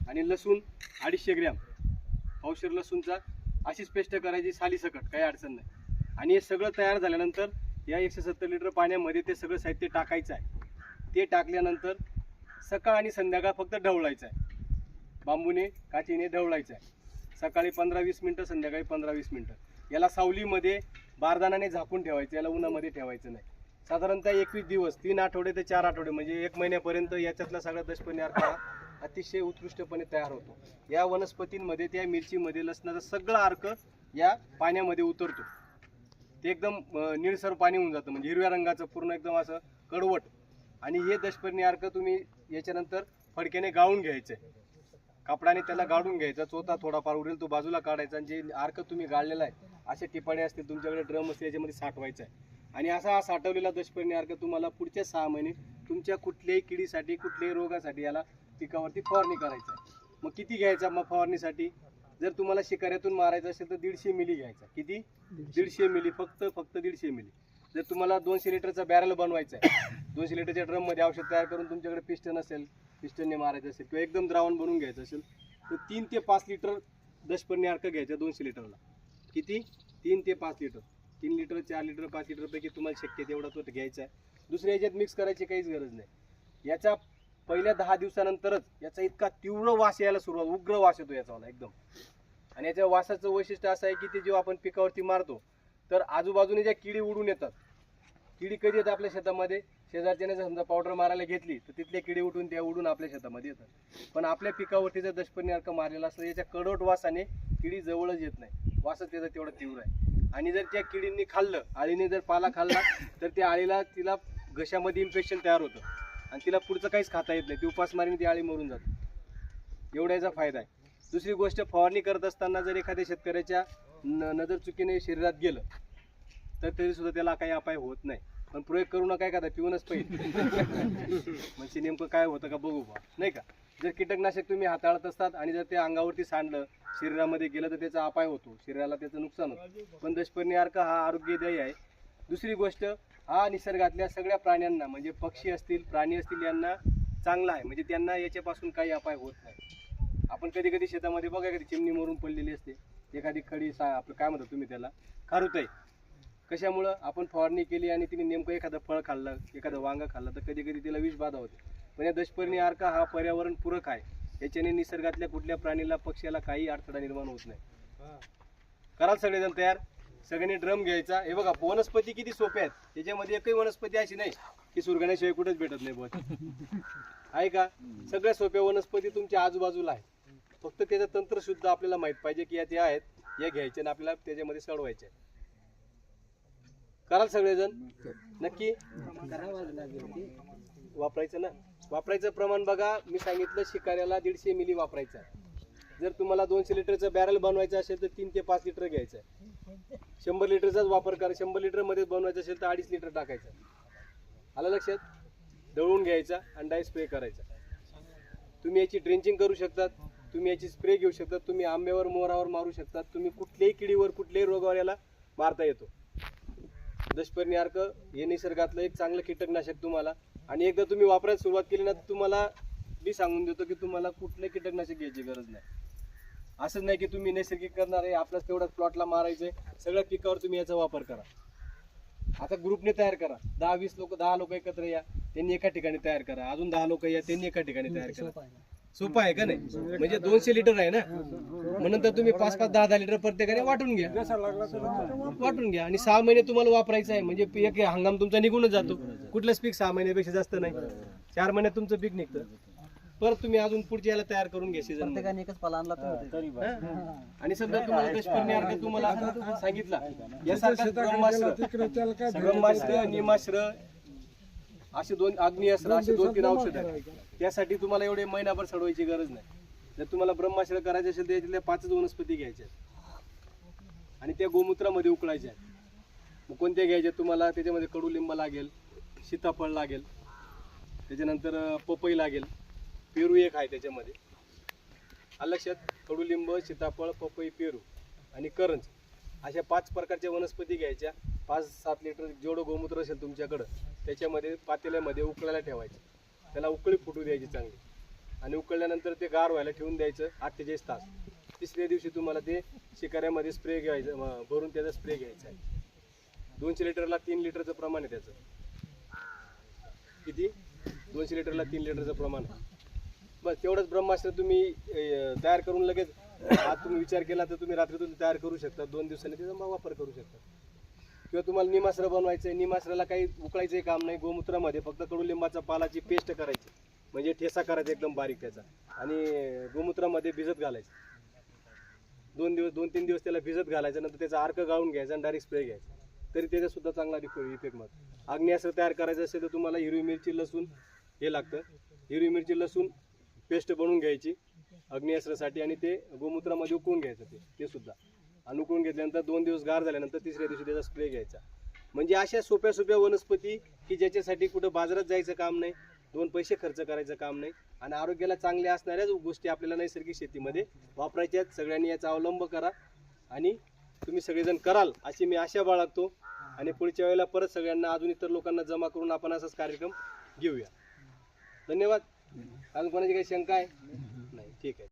आणि लसूण 250 ग्रॅम, पावशेर लसूणचा अशीच पेस्ट करायची सालीसकट, काही अडचण नाही. आणि हे सगळं तयार झाल्यानंतर या 170 लिटर पाण्यामध्ये ते सगळं साहित्य टाकायचं आहे. ते टाकल्यानंतर सकाळ आणि संध्याकाळ फक्त ढवळायचं आहे, बांबूने काठीने ढवळायचं आहे. सकाळी 15-20 मिनटं, संध्याकाळी 15-20 मिनटं. याला सावलीमध्ये बारदानाने झाकून ठेवायचं, याला उन्हामध्ये ठेवायचं नाही. साधारणतः 21 दिवस, 3 आठवडे ते 4 आठवडे म्हणजे 1 महिन्यापर्यंत याच्यातला सगळा दशपर्णी अर्क हा अतिशय उत्कृष्टपणे तयार होतो. या वनस्पतींमध्ये, त्या मिरचीमध्ये लसणाचा सगळा अर्क या पाण्यामध्ये उतरतो. ते एकदम निळसर पाणी होऊन जातं, म्हणजे हिरव्या रंगाचं पूर्ण एकदम असं कडवट. आणि हे दशपर्णी अर्क तुम्ही याच्यानंतर फडक्याने गाळून घ्यायचे, कापडाने त्याला गाळून घ्यायचा. चोथा थोडाफार उरेल तो बाजूला काढायचा आणि जे अर्क तुम्ही गाळलेला आहे, असे टिपाणे असतील तुमच्याकडे, ड्रम असतील, याच्यामध्ये साठवायचा आहे. आणि असा हा साठवलेला दशपर्णी अर्क तुम्हाला पुढच्या 6 महिने तुमच्या कुठल्याही किडीसाठी, कुठल्याही रोगासाठी याला पिकावरती फवारणी करायचं आहे. मग किती घ्यायचा मग फवारणीसाठी? जर तुम्हाला शिकाऱ्यातून मारायचं असेल तर 150 मिली घ्यायचा. किती? 150 मिली, फक्त 150 मिली. जर तुम्हाला 200 लिटरचा बॅरल बनवायचा आहे, 200 लिटरच्या ड्रममध्ये औषध तयार करून तुमच्याकडे पिस्टन असेल, पिस्टनने मारायचं असेल, किंवा एकदम द्रावण बनवून घ्यायचं असेल, तर 3 ते 5 लिटर दशपर्णी अर्क घ्यायचा 200 लिटरला. किती? 3 ते 5 लिटर. 3 लिटर, 4 लिटर, 5 लिटरपैकी तुम्हाला शक्य तेवढा तो घ्यायचा आहे. दुसऱ्या याच्यात मिक्स करायची काहीच गरज नाही. याचा पहिल्या 10 दिवसानंतरच याचा इतका तीव्र वास यायला सुरुवात, उग्र वास येतो याचा एकदम. आणि याच्या वासाचं वैशिष्ट्य असं आहे की ते जेव्हा आपण पिकावरती मारतो तर आजूबाजूने ज्या किडी उडून येतात, किडी कधी येतात आपल्या शेतामध्ये, शेजारच्याने समजा पावडर मारायला घेतली तर तिथल्या किडी उडून आपल्या शेतामध्ये येतात. पण आपल्या पिकावरती जर दशपर्णी अर्क मारलेला असलं, याच्या कडवट वासाने किडी जवळच येत नाही, वासच त्याचा तेवढा तीव्र आहे. आणि जर त्या किडींनी खाल्लं, आळीने जर पाला खाल्ला तर त्या आळीला, तिला घशामध्ये इन्फेक्शन तयार होतं आणि तिला पुढचं काहीच खाता येत नाही, ती उपासमारीने ती आळी मरून जाते. एवढा याचा फायदा आहे. दुसरी गोष्ट, फवारणी करत असताना जर एखाद्या शेतकऱ्याच्या नजर चुकीने शरीरात गेलं तर तरी सुद्धा त्याला काही अपाय होत नाही. पण प्रयोग करू नका, एखादा पिऊनच पाहिजे म्हणजे नेमकं काय होतं का बघू बा, नाही का. जर कीटकनाशक तुम्ही हाताळत असतात आणि जर ते अंगावरती सांडलं, शरीरामध्ये गेलं, तर त्याचा अपाय होतो, शरीराला त्याचं नुकसान होतं. पण दशपर्णी अर्क हा आरोग्यदायी आहे. दुसरी गोष्ट, हा निसर्गातल्या सगळ्या प्राण्यांना, म्हणजे पक्षी असतील, प्राणी असतील, यांना चांगला आहे, म्हणजे त्यांना याच्यापासून काही अपाय होत नाही. आपण कधी कधी शेतामध्ये बघा, कधी चिमणी मरून पडलेली असते, एखादी खडी आपलं काय म्हणतो तुम्ही त्याला, खारुताई. कशामुळं? आपण फवारणी केली आणि तिने नेमकं एखादं फळ खाल्लं, एखादं वांगं खाल्लं, तर कधी कधी तिला विषबाधा होते. पण या दशपर्णी अर्क हा पर्यावरण पूरक आहे, याच्याने निसर्गातल्या कुठल्या प्राणीला, पक्ष्याला काही अडथळा निर्माण होत नाही. कराल सगळेजण तयार? सगळ्यांनी ड्रम घ्यायचा. हे बघा, वनस्पती किती सोपे आहेत, त्याच्यामध्ये एकही वनस्पती अशी नाही की सुरगाण्याशिवाय कुठेच भेटत नाही बहुत आहे का. सगळ्या सोप्या वनस्पती तुमच्या आजूबाजूला आहे, फक्त त्याचं तंत्र शुद्ध आपल्याला माहित पाहिजे की या आहेत, या घ्यायच्या आणि आपल्याला त्याच्यामध्ये सडवायचे. कराल सगळेजण? नक्की वापरायचं ना. वापरायचं प्रमाण बघा, मी सांगितलं शिकाऱ्याला 150 मिली वापरायचं आहे. जर तुम्हाला 200 लिटरचं बॅरल बनवायचं असेल तर 3 ते 5 लिटर घ्यायचं आहे. 100 लिटरचाच वापर करा. 100 लिटर मध्ये बनवायचं असेल तर 2.5 लिटर टाकायचं. आलं लक्षात? दळून घ्यायचा आणि डाय स्प्रे करायचा. तुम्ही याची ड्रेंचिंग करू शकतात, तुम्ही याची स्प्रे घेऊ शकतात, तुम्ही आंब्यावर, मोहरावर मारू शकतात, तुम्ही कुठल्याही किडीवर, कुठल्याही रोगावर याला मारता येतो. दशपर्णी अर्क हे निसर्गातलं एक चांगलं कीटकनाशक तुम्हाला. आणि एकदा तुम्ही वापरायला सुरुवात केली ना, तुम्हाला मी सांगून देतो की तुम्हाला कुठलंही कीटकनाशक घ्यायची गरज नाही. असंच नाही की तुम्ही नैसर्गिक करणार आहे, आपल्याच तेवढ्याच प्लॉटला मारायचंय, सगळ्या पिकावर तुम्ही याचा वापर करा. आता ग्रुपने तयार करा, 10 लोक एकत्र या, त्यांनी एका ठिकाणी तयार करा, अजून 10 लोक या, त्यांनी एका ठिकाणी तयार करा. सोपं आहे का नाही? म्हणजे 200 लिटर आहे ना, म्हणून तर तुम्ही 5-5, 10-10 लिटर प्रत्येकाने वाटून घ्या आणि 6 महिने तुम्हाला वापरायचं आहे. म्हणजे एक हंगाम तुमचा निघूनच जातो. कुठलंच पीक 6 महिन्यापेक्षा जास्त नाही, 4 महिन्यात तुमचं पीक निघतं. परत तुम्ही अजून पुढच्या याला तयार करून घ्या सीझन. आणि समजा तुम्हाला दशपर्णी अर्क तुम्हाला सांगितला, यासारखा ब्रह्मास्त्र, निमास्त्र, असे 2 अग्निअस्त्र, असे 2-3 औषध आहेत. त्यासाठी तुम्हाला एवढे महिनाभर सडवायची गरज नाही. जर तुम्हाला ब्रह्मास्त्र करायचे असेल तर याच्यातल्या 5 वनस्पती घ्यायच्या आणि त्या गोमूत्रामध्ये उकळायच्या. मग कोणत्या घ्यायच्या तुम्हाला? त्याच्यामध्ये कडुलिंब लागेल, सीताफळ लागेल, त्याच्यानंतर पपई लागेल, पेरू एक आहे त्याच्यामध्ये. लक्षात? कडुलिंब, सीताफळ, पपई, पेरू आणि करंज, अशा 5 प्रकारच्या वनस्पती घ्यायच्या. 5-7 लिटर जेवढं गोमूत्र असेल तुमच्याकडं, त्याच्यामध्ये पातेल्यामध्ये उकळायला ठेवायचं. त्याला उकळी फुटू द्यायची चांगली. आणि उकळल्यानंतर ते गार व्हायला ठेवून द्यायचं 48 तास. तिसऱ्या दिवशी तुम्हाला ते शिकाऱ्यामध्ये स्प्रे घ्यायचं, भरून त्याचा स्प्रे घ्यायचा आहे. 200 लिटरला 3 लिटरचं प्रमाण आहे त्याचं. किती? 200 लिटरला 3 लिटरचं प्रमाण आहे. बस तेवढंच ब्रह्मास्त्र तुम्ही तयार करून लगेच आज तुम्ही विचार केला तर तुम्ही रात्रीतून तयार करू शकता. 2 दिवसांनी त्याचा वापर करू शकता. किंवा तुम्हाला निमास्त्र बनवायचं आहे, निमास्त्राला काही उकळायचं काम नाही. गोमूत्रामध्ये फक्त कडुलिंबाचा पालाची पेस्ट करायची, म्हणजे ठेसा करायचा एकदम बारीक त्याचा, आणि गोमूत्रामध्ये भिजत घालायचं. 2-3 दिवस त्याला भिजत घालायचं. नंतर त्याचा अर्क गाळून घ्यायचा आणि डायरेक्ट स्प्रे घ्यायचा. तरी त्याचा सुद्धा चांगला इफेक्ट मग. आग्नेयास्त्र तयार करायचं असेल तर तुम्हाला हिरवी मिरची लसूण हे लागतं. हिरवी मिरची लसूण पेस्ट बनवून घ्यायची आग्नेयास्त्रासाठी, आणि ते गोमूत्रामध्ये उकळून घ्यायचं ते सुद्धा. आणि उकळून घेतल्यानंतर 2 दिवस गार झाल्यानंतर तिसऱ्या दिवशी त्याचा स्प्रे घ्यायचा. म्हणजे अशा सोप्या वनस्पती की ज्याच्यासाठी कुठं बाजारात जायचं काम नाही, 2 पैसे खर्च करायचं काम नाही, आणि आरोग्याला चांगल्या असणाऱ्याच गोष्टी आपल्याला नैसर्गिक शेतीमध्ये वापरायच्या आहेत. सगळ्यांनी याचा अवलंब करा आणि तुम्ही सगळेजण कराल अशी मी आशा बाळगतो. आणि पुढच्या वेळेला परत सगळ्यांना अजून इतर लोकांना जमा करून आपण असाच कार्यक्रम घेऊया. धन्यवाद. अजून कोणाची काही शंका आहे? नाही, ठीक आहे.